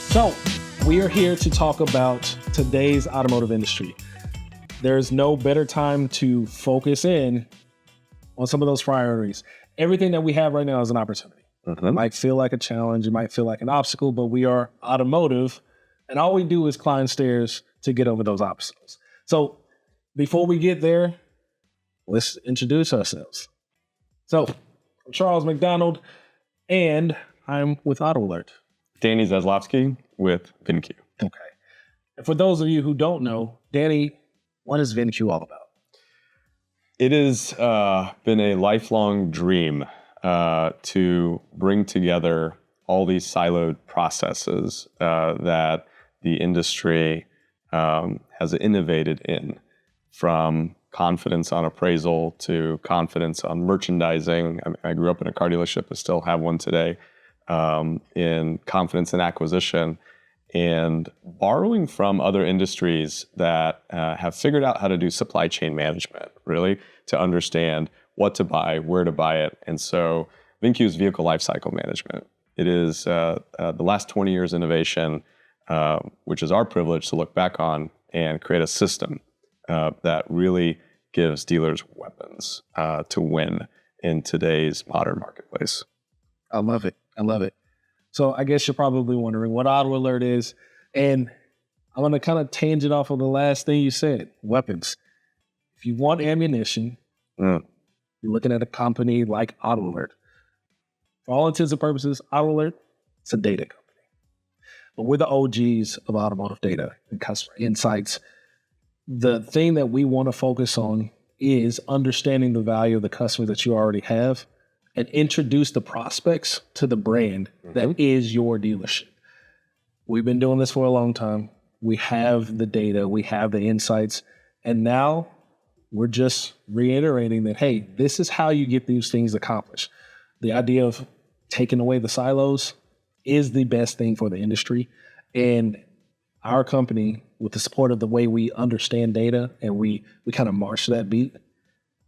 So, we are here to talk about today's automotive industry. There's no better time to focus in on some of those priorities. Everything that we have right now is an opportunity. It might feel like a challenge, it might feel like an obstacle, but we are automotive, and all we do is climb stairs to get over those obstacles. So, before we get there, let's introduce ourselves. So, I'm Charles McDonald, and I'm with AutoAlert. Danny Zaslavsky with VINCUE. Okay. And for those of you who don't know, Danny, what is VINCUE all about? It has been a lifelong dream to bring together all these siloed processes that the industry has innovated in, from confidence on appraisal to confidence on merchandising. I grew up in a car dealership, I still have one today, in confidence in acquisition, and borrowing from other industries that have figured out how to do supply chain management, really, to understand what to buy, where to buy it. And so VINCUE is vehicle lifecycle management. It is the last 20 years innovation, which is our privilege to look back on and create a system that really gives dealers weapons to win in today's modern marketplace. I love it. I love it. So I guess you're probably wondering what AutoAlert is. And I'm going to kind of tangent off of the last thing you said, weapons. If you want ammunition, you're looking at a company like AutoAlert. For all intents and purposes, AutoAlert, it's a data company. But we're the OGs of automotive data and customer insights. The thing that we want to focus on is understanding the value of the customer that you already have and introduce the prospects to the brand that is your dealership. We've been doing this for a long time. We have the data, we have the insights, and now we're just reiterating that, hey, this is how you get these things accomplished. The idea of taking away the silos is the best thing for the industry. And our company, with the support of the way we understand data and we kind of march that beat,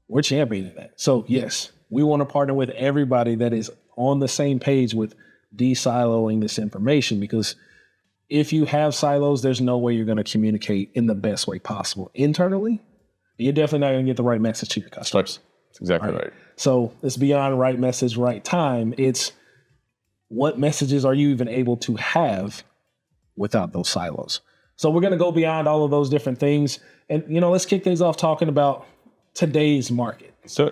we're championing that. So yes, we want to partner with everybody that is on the same page with de-siloing this information, because if you have silos, there's no way you're going to communicate in the best way possible internally. You're definitely not going to get the right message to your customers. That's exactly right. So it's beyond right message, right time. It's what messages are you even able to have without those silos? So we're going to go beyond all of those different things. And, let's kick things off talking about today's market. So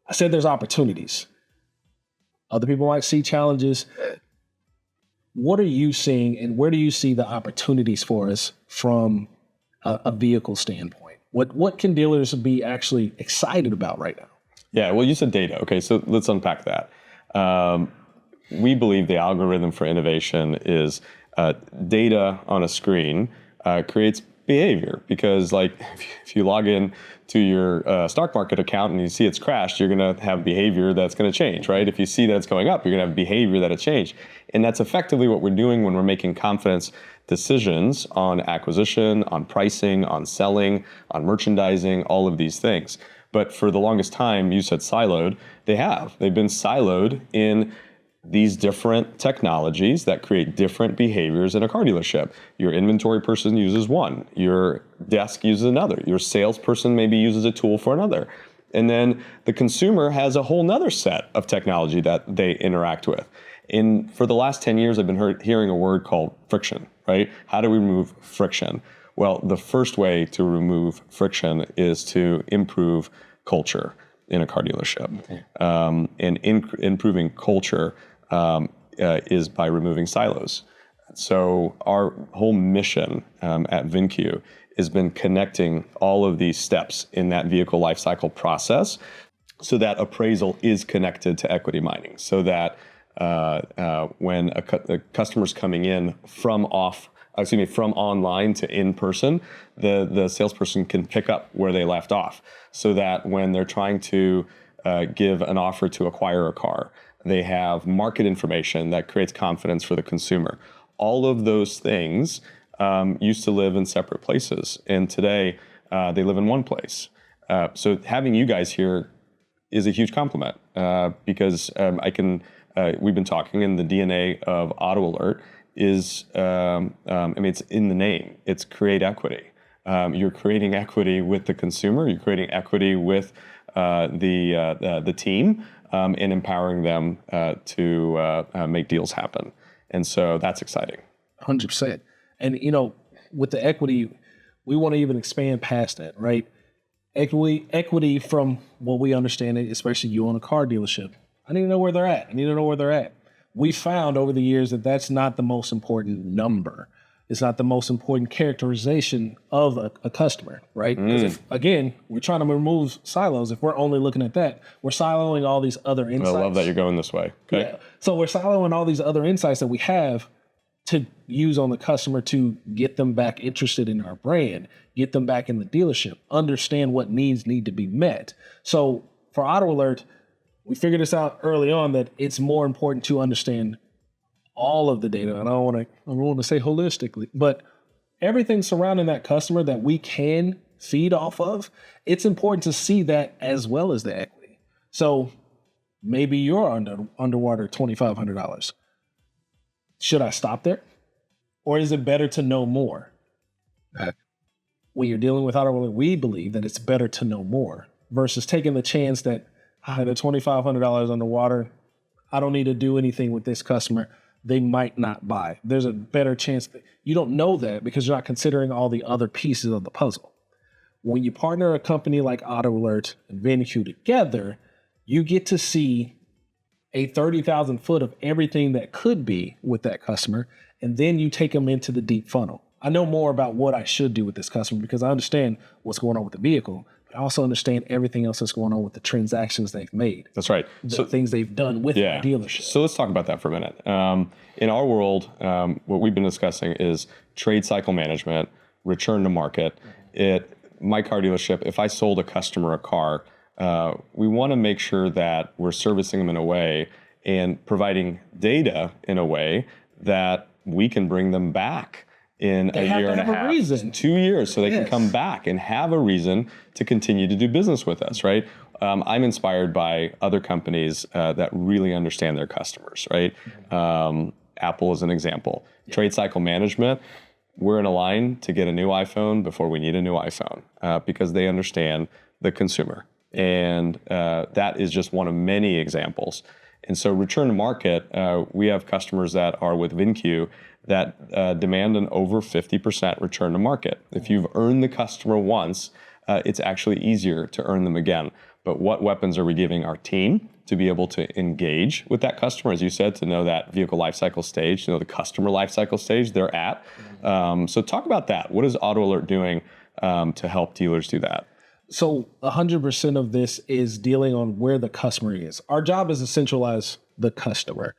I said there's opportunities. Other people might see challenges. What are you seeing, and where do you see the opportunities for us from a vehicle standpoint? What can dealers be actually excited about right now? Yeah, well, you said data. Okay, so let's unpack that. We believe the algorithm for innovation is data on a screen creates behavior, because if you log in to your stock market account and you see it's crashed, you're going to have behavior that's going to change, right? If you see that it's going up, you're going to have behavior that'll change. And that's effectively what we're doing when we're making confidence decisions on acquisition, on pricing, on selling, on merchandising, all of these things. But for the longest time, you said siloed, they've been siloed in these different technologies that create different behaviors in a car dealership. Your inventory person uses one, your desk uses another, your salesperson maybe uses a tool for another. And then the consumer has a whole nother set of technology that they interact with. And for the last 10 years, I've been hearing a word called friction, right? How do we remove friction? Well, the first way to remove friction is to improve culture in a car dealership. And improving culture is by removing silos. So our whole mission at VINCUE has been connecting all of these steps in that vehicle lifecycle process, so that appraisal is connected to equity mining, so that when a customer's coming in from online to in person, the salesperson can pick up where they left off, so that when they're trying to give an offer to acquire a car, they have market information that creates confidence for the consumer. All of those things used to live in separate places, and today they live in one place. So having you guys here is a huge compliment, because we've been talking, in the DNA of AutoAlert is, I mean, it's in the name. It's create equity. You're creating equity with the consumer. You're creating equity with the team, and empowering them to make deals happen. And so that's exciting. 100%. And, with the equity, we want to even expand past that, right? Equity from what we understand it, especially you own a car dealership. I need to know where they're at. I need to know where they're at. We found over the years that that's not the most important number. It's not the most important characterization of a customer, right? Because again, we're trying to remove silos. If we're only looking at that, we're siloing all these other insights. I love that you're going this way. Okay. Yeah. So we're siloing all these other insights that we have to use on the customer to get them back interested in our brand, get them back in the dealership, understand what needs need to be met. So for AutoAlert, we figured this out early on that it's more important to understand all of the data. And I don't want to say holistically, but everything surrounding that customer that we can feed off of, it's important to see that as well as the equity. So maybe you're underwater $2,500. Should I stop there? Or is it better to know more? When you're dealing with AutoAlert, we believe that it's better to know more versus taking the chance that the $2,500 underwater, I don't need to do anything with this customer. They might not buy. There's a better chance that you don't know that because you're not considering all the other pieces of the puzzle. When you partner a company like AutoAlert and VinCue together, you get to see a 30,000 foot of everything that could be with that customer, and then you take them into the deep funnel. I know more about what I should do with this customer because I understand what's going on with the vehicle, but I also understand everything else that's going on with the transactions they've made. That's right. The things they've done with the dealership. So let's talk about that for a minute. In our world, what we've been discussing is trade cycle management, return to market. My car dealership, if I sold a customer a car, we want to make sure that we're servicing them in a way and providing data in a way that we can bring them back in a year and a half, 2 years, so they can come back and have a reason to continue to do business with us, right? I'm inspired by other companies that really understand their customers, right? Apple is an example. Trade cycle management, we're in a line to get a new iPhone before we need a new iPhone because they understand the consumer. And that is just one of many examples. And so return to market, we have customers that are with VinCue that demand an over 50% return to market. If you've earned the customer once, it's actually easier to earn them again. But what weapons are we giving our team to be able to engage with that customer, as you said, to know that vehicle lifecycle stage, to know the customer lifecycle stage they're at. So talk about that. What is AutoAlert doing to help dealers do that? So 100% of this is dealing on where the customer is. Our job is to centralize the customer.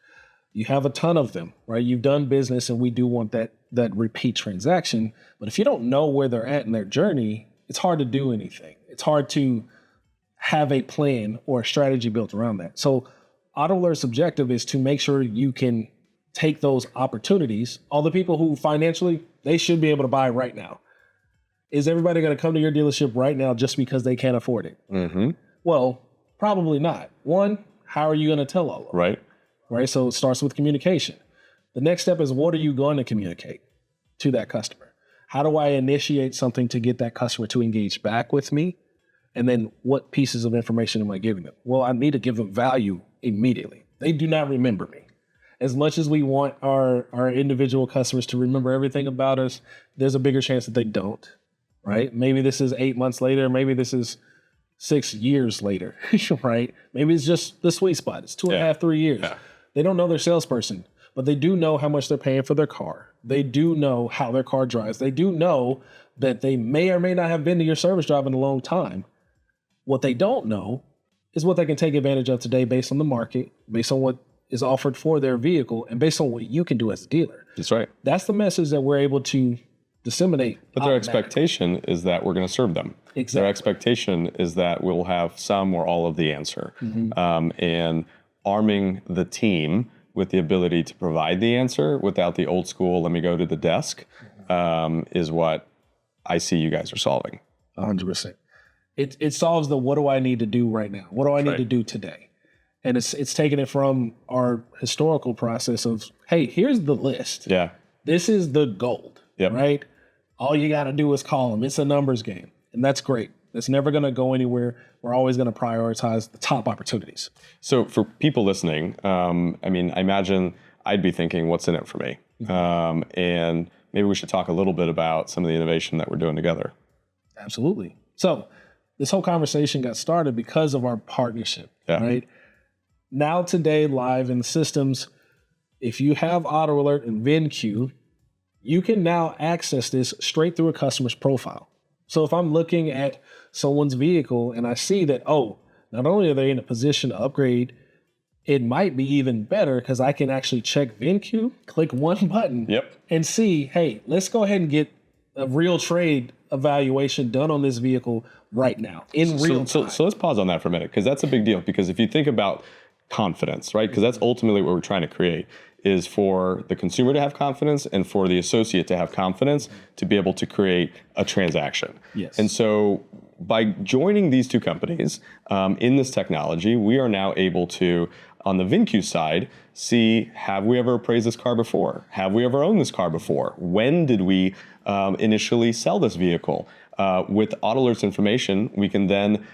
You have a ton of them, right? You've done business and we do want that repeat transaction. But if you don't know where they're at in their journey, it's hard to do anything. It's hard to have a plan or a strategy built around that. So AutoAlert's objective is to make sure you can take those opportunities, all the people who financially, they should be able to buy right now. Is everybody going to come to your dealership right now just because they can't afford it? Mm-hmm. Well, probably not. One, how are you going to tell all of them? Right. So it starts with communication. The next step is, what are you going to communicate to that customer? How do I initiate something to get that customer to engage back with me? And then what pieces of information am I giving them? Well, I need to give them value immediately. They do not remember me. As much as we want our individual customers to remember everything about us, there's a bigger chance that they don't. Right? Maybe this is 8 months later. Maybe this is 6 years later, right? Maybe it's just the sweet spot. It's 2.5, 3 years. Yeah. They don't know their salesperson, but they do know how much they're paying for their car. They do know how their car drives. They do know that they may or may not have been to your service drive in a long time. What they don't know is what they can take advantage of today based on the market, based on what is offered for their vehicle, and based on what you can do as a dealer. That's right. That's the message that we're able to disseminate. But their expectation is that we're going to serve them. Exactly. Their expectation is that we'll have some or all of the answer. Mm-hmm. And arming the team with the ability to provide the answer without the old school, let me go to the desk, is what I see you guys are solving. 100%. It solves the what do I need to do right now? What do I need to do today? And it's taking it from our historical process of, hey, here's the list. Yeah. This is the gold, right? All you got to do is call them. It's a numbers game. And that's great. It's never going to go anywhere. We're always going to prioritize the top opportunities. So for people listening, I imagine I'd be thinking, what's in it for me? And maybe we should talk a little bit about some of the innovation that we're doing together. Absolutely. So this whole conversation got started because of our partnership, right? Now today, live in systems, if you have AutoAlert and VINCUE, you can now access this straight through a customer's profile. So if I'm looking at someone's vehicle and I see that, oh, not only are they in a position to upgrade, it might be even better because I can actually check VINCUE, click one button, and see, hey, let's go ahead and get a real trade evaluation done on this vehicle right now in real time. So let's pause on that for a minute, because that's a big deal. Because if you think about confidence, right? Because that's ultimately what we're trying to create, is for the consumer to have confidence and for the associate to have confidence to be able to create a transaction. Yes. And so by joining these two companies in this technology, we are now able to, on the VINCUE side, see, have we ever appraised this car before? Have we ever owned this car before? When did we initially sell this vehicle? With AutoAlert's information, we can then,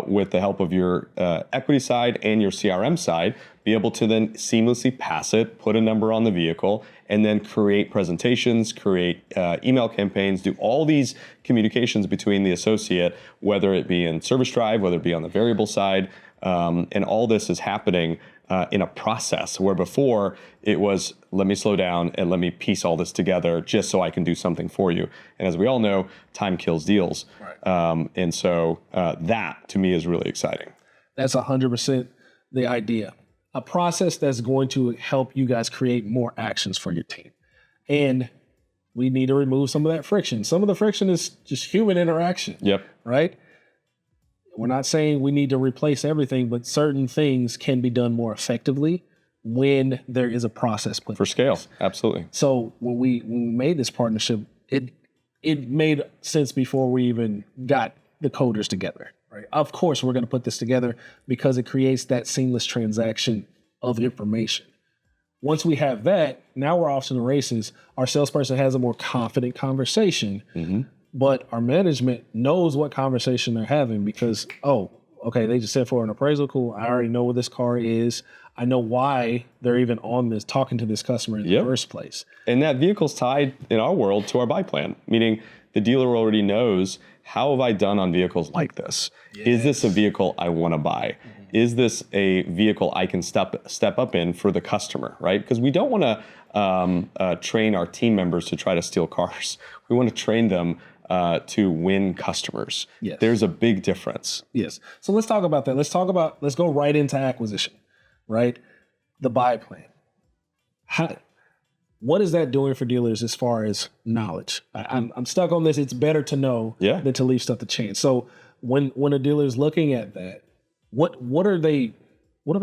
with the help of your equity side and your CRM side, be able to then seamlessly pass it, put a number on the vehicle, and then create presentations, create email campaigns, do all these communications between the associate, whether it be in Service Drive, whether it be on the variable side, and all this is happening in a process where before it was, let me slow down and let me piece all this together just so I can do something for you. And as we all know, time kills deals. Right. And so that to me is really exciting. That's 100% the idea. A process that's going to help you guys create more actions for your team. And we need to remove some of that friction. Some of the friction is just human interaction. Right? We're not saying we need to replace everything, but certain things can be done more effectively when there is a process put for scale. Absolutely. So when we made this partnership, it made sense before we even got the coders together. Right? Of course, we're going to put this together because it creates that seamless transaction of information. Once we have that, now we're off to the races. Our salesperson has a more confident conversation. But our management knows what conversation they're having because, oh, okay, they just said for an appraisal, cool. I already know what this car is. I know why they're even on this, talking to this customer in the first place. And that vehicle's tied in our world to our buy plan, meaning the dealer already knows, how have I done on vehicles like this? Is this a vehicle I want to buy? Is this a vehicle I can step up in for the customer, right? Because we don't want to train our team members to try to steal cars. We want to train them to win customers. There's a big difference. So let's talk about that. Let's go right into acquisition, right? The buy plan. What is that doing for dealers as far as knowledge? I'm stuck on this. It's better to know than to leave stuff to chance. So when a dealer is looking at that, what are they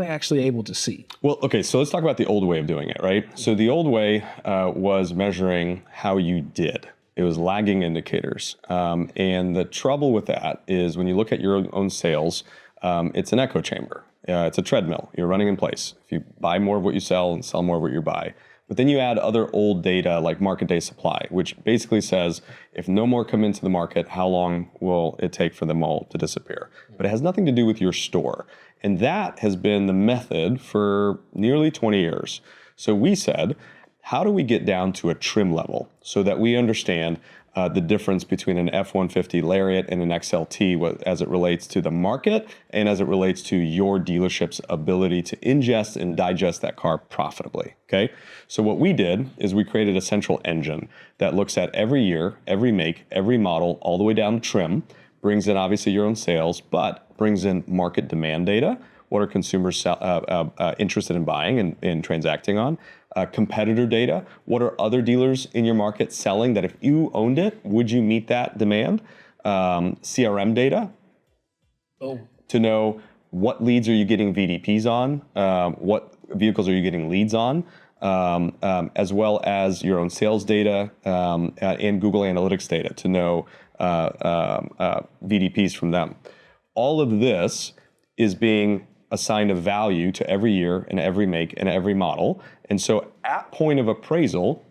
actually able to see? Well, okay, so let's talk about the old way of doing it, right? So the old way was measuring how you did. It was lagging indicators. And the trouble with that is when you look at your own sales, it's an echo chamber. It's a treadmill. You're running in place. If you buy more of what you sell and sell more of what you buy. But then you add other old data like market day supply, which basically says if no more come into the market, how long will it take for them all to disappear? But it has nothing to do with your store. And that has been the method for nearly 20 years. So we said, how do we get down to a trim level so that we understand the difference between an F-150 Lariat and an XLT as it relates to the market and as it relates to your dealership's ability to ingest and digest that car profitably, okay? So what we did is we created a central engine that looks at every year, every make, every model, all the way down to trim, brings in obviously your own sales, but brings in market demand data. What are consumers interested in buying and transacting on? Competitor data. What are other dealers in your market selling that if you owned it, would you meet that demand? CRM data to know what leads are you getting VDPs on, what vehicles are you getting leads on, as well as your own sales data and Google Analytics data to know VDPs from them. All of this is being assign a value to every year and every make and every model. And so at point of appraisal,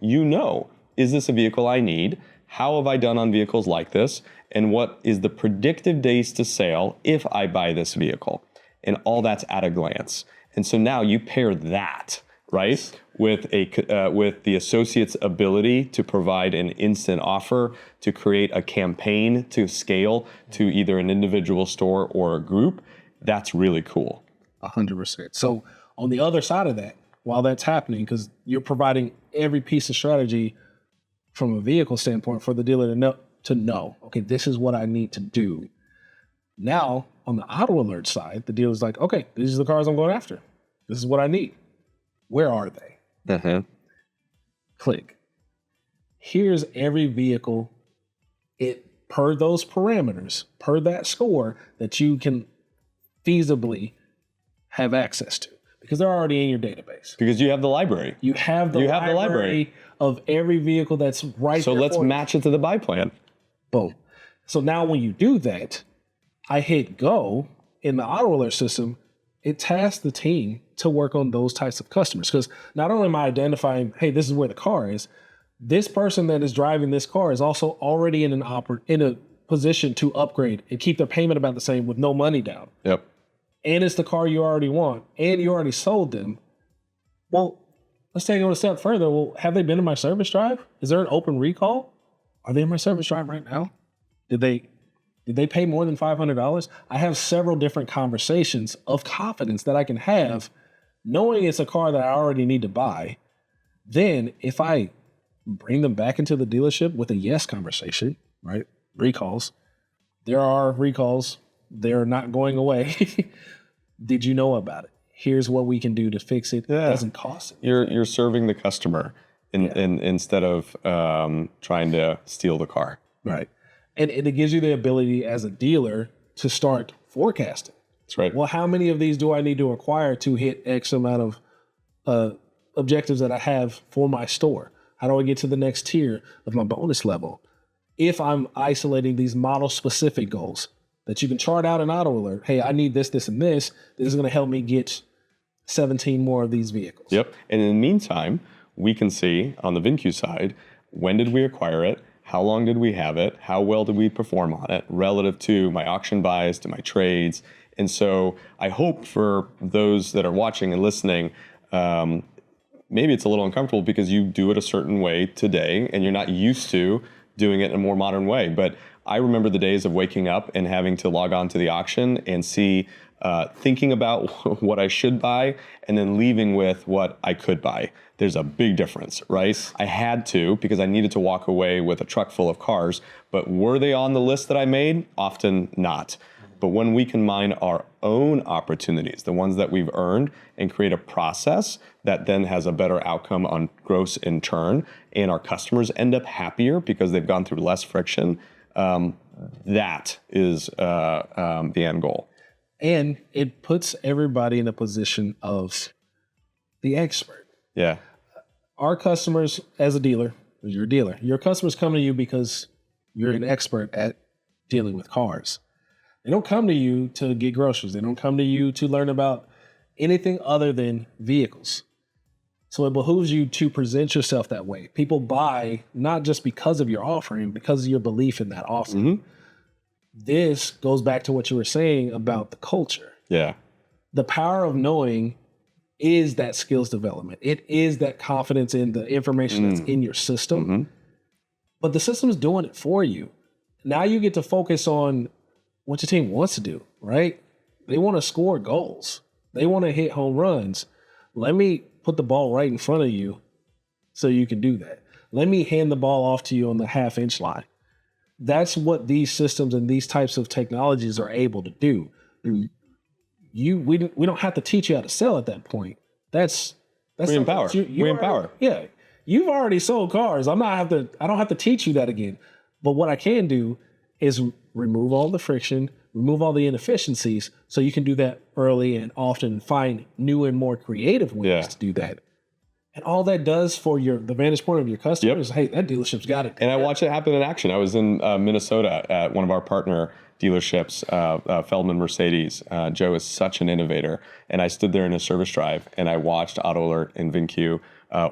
is this a vehicle I need? How have I done on vehicles like this? And what is the predictive days to sale if I buy this vehicle? And all that's at a glance. And so now you pair that, right, with the associate's ability to provide an instant offer, to create a campaign to scale to either an individual store or a group. That's really cool. 100%. So on the other side of that, while that's happening, because you're providing every piece of strategy from a vehicle standpoint for the dealer to know, okay, this is what I need to do. Now, on the AutoAlert side, the dealer's like, okay, these are the cars I'm going after. This is what I need. Where are they? Uh-huh. Click. Here's every vehicle per those parameters, per that score that you can feasibly have access to, because they're already in your database. Because you have the library. You have the library of every vehicle that's right so there. So let's match it to the buy plan. Boom. So now when you do that, I hit go in the AutoAlert system. It tasks the team to work on those types of customers, because not only am I identifying, hey, this is where the car is, this person that is driving this car is also already in a position to upgrade and keep their payment about the same with no money down. Yep. And it's the car you already want, and you already sold them. Well, let's take it a step further. Well, have they been in my service drive? Is there an open recall? Are they in my service drive right now? Did they pay more than $500? I have several different conversations of confidence that I can have, knowing it's a car that I already need to buy. Then if I bring them back into the dealership with a yes conversation, right? Recalls. There are recalls. They're not going away. Did you know about it? Here's what we can do to fix it. Yeah. It doesn't cost it. You're serving the customer instead of trying to steal the car. Right. And it gives you the ability as a dealer to start forecasting. That's right. Well, how many of these do I need to acquire to hit X amount of objectives that I have for my store? How do I get to the next tier of my bonus level? If I'm isolating these model-specific goals that you can chart out in AutoAlert, hey, I need this, this, and this. This is going to help me get 17 more of these vehicles. Yep. And in the meantime, we can see on the VINCUE side, when did we acquire it? How long did we have it? How well did we perform on it relative to my auction buys, to my trades? And so I hope for those that are watching and listening, maybe it's a little uncomfortable because you do it a certain way today and you're not used to doing it in a more modern way. But I remember the days of waking up and having to log on to the auction and see, thinking about what I should buy and then leaving with what I could buy. There's a big difference, right? I had to because I needed to walk away with a truck full of cars, but were they on the list that I made? Often not. But when we can mine our own opportunities, the ones that we've earned, and create a process that then has a better outcome on gross in turn, and our customers end up happier because they've gone through less friction, that is the end goal. And it puts everybody in a position of the expert. Yeah. Our customers, as a dealer, you're a dealer, your customers come to you because you're an expert at dealing with cars. They don't come to you to get groceries. They don't come to you to learn about anything other than vehicles. So it behooves you to present yourself that way. People buy not just because of your offering, because of your belief in that offering. Mm-hmm. This goes back to what you were saying about the culture. Yeah. The power of knowing is that skills development. It is that confidence in the information that's in your system. Mm-hmm. But the system's doing it for you. Now you get to focus on what your team wants to do, right? They want to score goals. They want to hit home runs. Let me put the ball right in front of you so you can do that. Let me hand the ball off to you on the half-inch line. That's what these systems and these types of technologies are able to do. We don't have to teach you how to sell at that point. That's we empower. We empower. Yeah, you've already sold cars. I don't have to teach you that again. But what I can do is remove all the friction, remove all the inefficiencies, so you can do that early and often find new and more creative ways to do that. And all that does for the vantage point of your customer is, hey, that dealership's got it. And I watched it happen in action. I was in Minnesota at one of our partner dealerships, Feldman Mercedes. Joe is such an innovator. And I stood there in a service drive and I watched AutoAlert and VinCue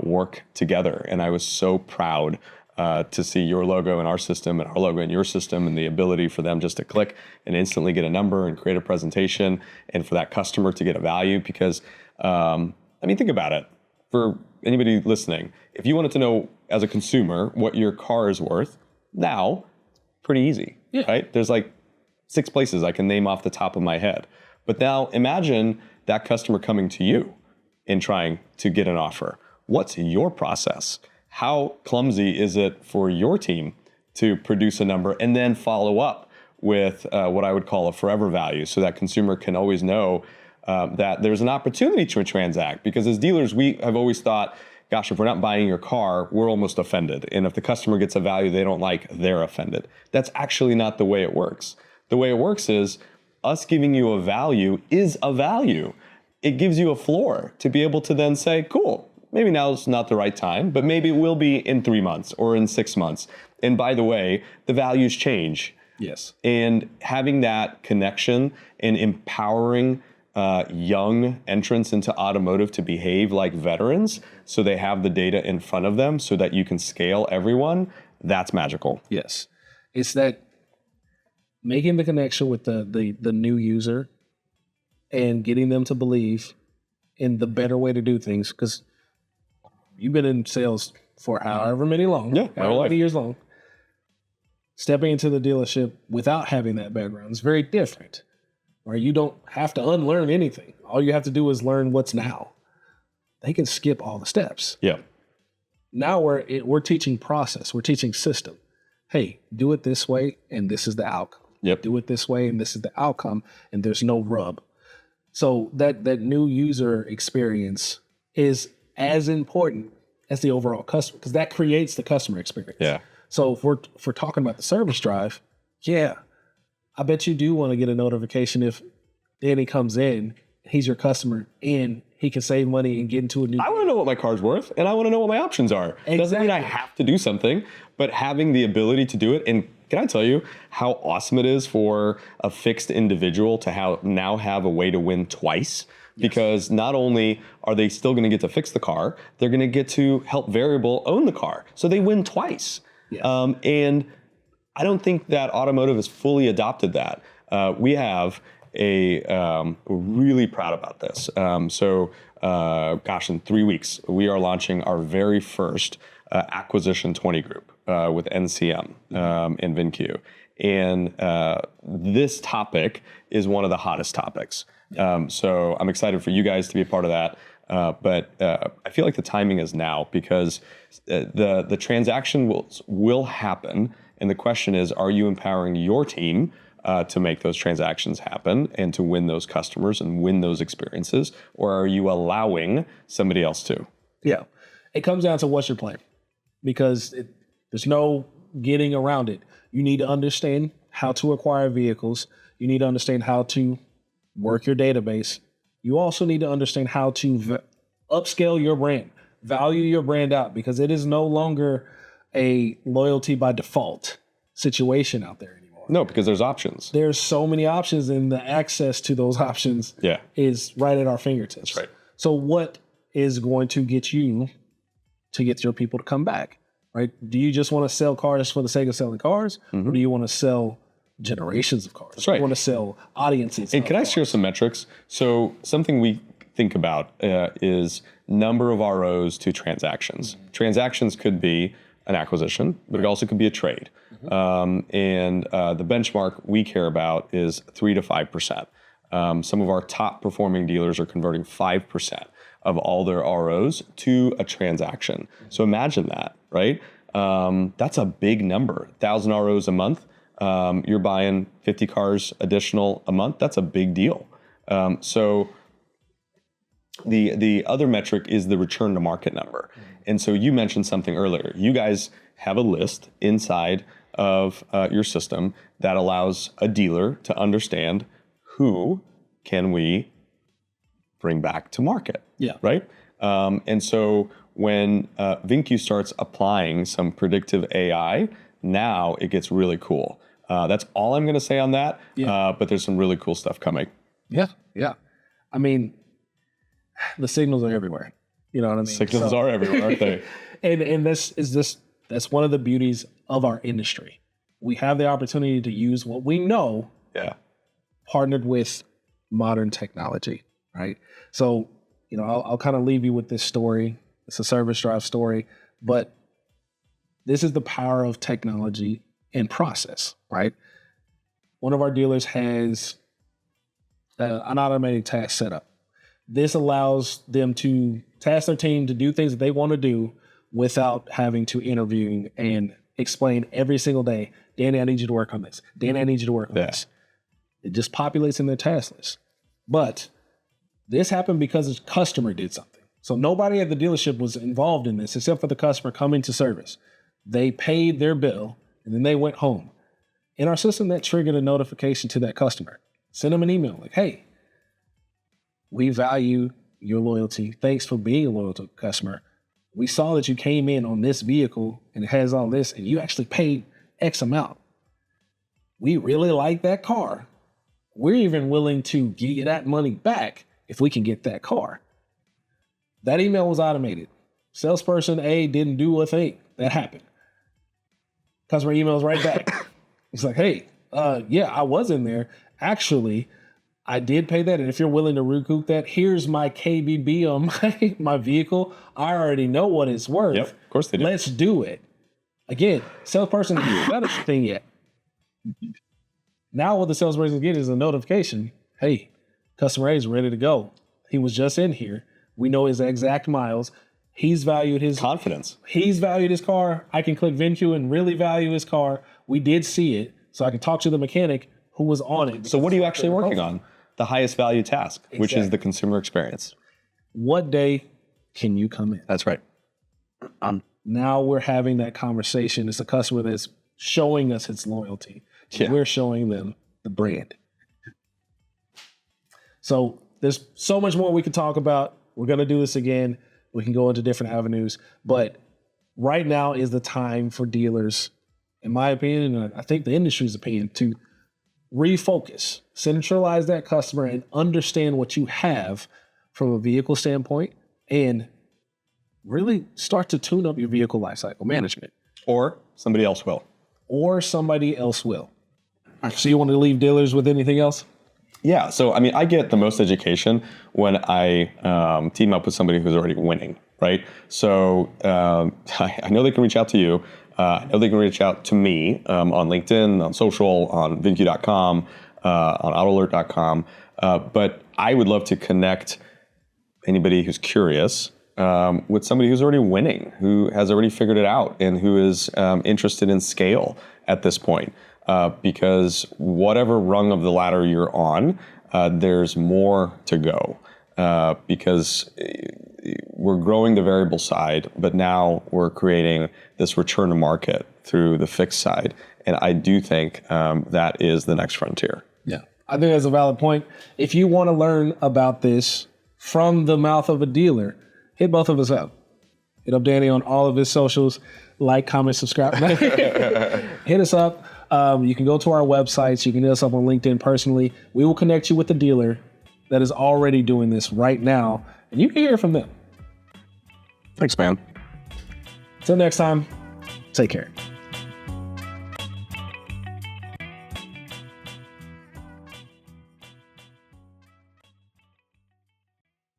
work together. And I was so proud to see your logo in our system and our logo in your system, and the ability for them just to click and instantly get a number and create a presentation, and for that customer to get a value. Because, think about it. For anybody listening, if you wanted to know as a consumer what your car is worth, now, pretty easy, right? There's like 6 places I can name off the top of my head. But now imagine that customer coming to you and trying to get an offer. What's your process? How clumsy is it for your team to produce a number and then follow up with what I would call a forever value, so that consumer can always know that there's an opportunity to transact? Because as dealers, we have always thought, gosh, if we're not buying your car, we're almost offended. And if the customer gets a value they don't like, they're offended. That's actually not the way it works. The way it works is us giving you a value is a value. It gives you a floor to be able to then say, cool, maybe now's not the right time, but maybe it will be in 3 months or in 6 months. And by the way, the values change. Yes. And having that connection and empowering young entrants into automotive to behave like veterans, so they have the data in front of them so that you can scale everyone, that's magical. Yes. It's that making the connection with the new user and getting them to believe in the better way to do things. Because you've been in sales for however many years long. Stepping into the dealership without having that background is very different. Or you don't have to unlearn anything. All you have to do is learn what's now. They can skip all the steps. Yeah. Now we're teaching process. We're teaching system. Hey, do it this way, and this is the outcome. Yep. Do it this way, and this is the outcome, and there's no rub. So that new user experience is as important as the overall customer, because that creates the customer experience. Yeah. So if we're talking about the service drive, I bet you do want to get a notification if Danny comes in, he's your customer, and he can save money and get into a new. I want to know what my car's worth, and I want to know what my options are. Exactly. Doesn't mean I have to do something, but having the ability to do it. And can I tell you how awesome it is for a fixed individual to now have a way to win twice? Because not only are they still going to get to fix the car, they're going to get to help variable own the car. So they win twice. Yes. And I don't think that automotive has fully adopted that. We have we're really proud about this. In 3 weeks, we are launching our very first acquisition 20 group with NCM and VinCue. And this topic is one of the hottest topics. So I'm excited for you guys to be a part of that. But I feel like the timing is now, because the transaction will happen. And the question is, are you empowering your team to make those transactions happen and to win those customers and win those experiences? Or are you allowing somebody else to? Yeah. It comes down to what's your plan, because there's no getting around it. You need to understand how to acquire vehicles. You need to understand how to work your database. You also need to understand how to upscale your brand, value your brand out, because it is no longer a loyalty by default situation out there anymore. No, because there's options. There's so many options, and the access to those options is right at our fingertips. That's right. So what is going to get you to get your people to come back, right? Do you just want to sell cars for the sake of selling cars? Mm-hmm. Or do you want to sell generations of cars? That's right. You want to sell audiences. And can I share some metrics? So something we think about is number of ROs to transactions. Mm-hmm. Transactions could be an acquisition, but it also could be a trade. Mm-hmm. The benchmark we care about is 3 to 5%. Some of our top performing dealers are converting 5% of all their ROs to a transaction. So imagine that, right? That's a big number. 1,000 ROs a month. You're buying 50 cars additional a month. That's a big deal. So the other metric is the return to market number. And so you mentioned something earlier. You guys have a list inside of your system that allows a dealer to understand who can we bring back to market. Yeah. Right. And so when VINCUE starts applying some predictive AI, now it gets really cool. That's all I'm going to say on that. Yeah. But there's some really cool stuff coming. Yeah. Yeah. I mean, the signals are everywhere. You know what I mean? Signals are everywhere, aren't they? and that's one of the beauties of our industry. We have the opportunity to use what we know, partnered with modern technology, right? So, you know, I'll kind of leave you with this story. It's a service drive story, but this is the power of technology and process, right? One of our dealers has an automated task setup. This allows them to task their team to do things that they want to do without having to interview and explain every single day, Danny, I need you to work on this. Danny, I need you to work on this. It just populates in their task list. But this happened because a customer did something. So nobody at the dealership was involved in this except for the customer coming to service. They paid their bill and then they went home. In our system, that triggered a notification to that customer. Send them an email like, hey, we value your loyalty. Thanks for being a loyal customer. We saw that you came in on this vehicle and it has all this and you actually paid X amount. We really like that car. We're even willing to give you that money back if we can get that car. That email was automated. Salesperson A didn't do a thing. That happened. Customer emails right back. It's like, hey, yeah, I was in there. Actually, I did pay that. And if you're willing to recoup that, here's my KBB on my vehicle. I already know what it's worth. Yep, of course they do. Let's do it. Again, salesperson didn't do that thing yet. Now what the salesperson get is a notification. Hey, customer A is ready to go. He was just in here. We know his exact miles. He's valued his confidence. He's valued his car. I can click VINCUE and really value his car. We did see it. So I can talk to the mechanic who was on it. So what are you actually working on? The highest value task, which is the consumer experience. What day can you come in? That's right. Now we're having that conversation. It's a customer that's showing us its loyalty. Yeah. We're showing them the brand. So there's so much more we could talk about. We're going to do this again. We can go into different avenues. But right now is the time for dealers, in my opinion, and I think the industry's opinion, to refocus, centralize that customer and understand what you have from a vehicle standpoint and really start to tune up your vehicle lifecycle management. Or somebody else will. So you want to leave dealers with anything else? Yeah. So, I mean, I get the most education when I team up with somebody who's already winning, right? So I know they can reach out to you. I know they can reach out to me on LinkedIn, on social, on VINCUE.com, on AutoAlert.com. But I would love to connect anybody who's curious with somebody who's already winning, who has already figured it out, and who is interested in scale at this point. Because whatever rung of the ladder you're on, there's more to go. Because we're growing the variable side, but now we're creating this return to market through the fixed side. And I do think that is the next frontier. Yeah, I think that's a valid point. If you want to learn about this from the mouth of a dealer, hit both of us up. Hit up Danny on all of his socials. Like, comment, subscribe. Hit us up. You can go to our websites. You can hit us up on LinkedIn personally. We will connect you with the dealer that is already doing this right now, and you can hear from them. Thanks, man. Until next time, take care.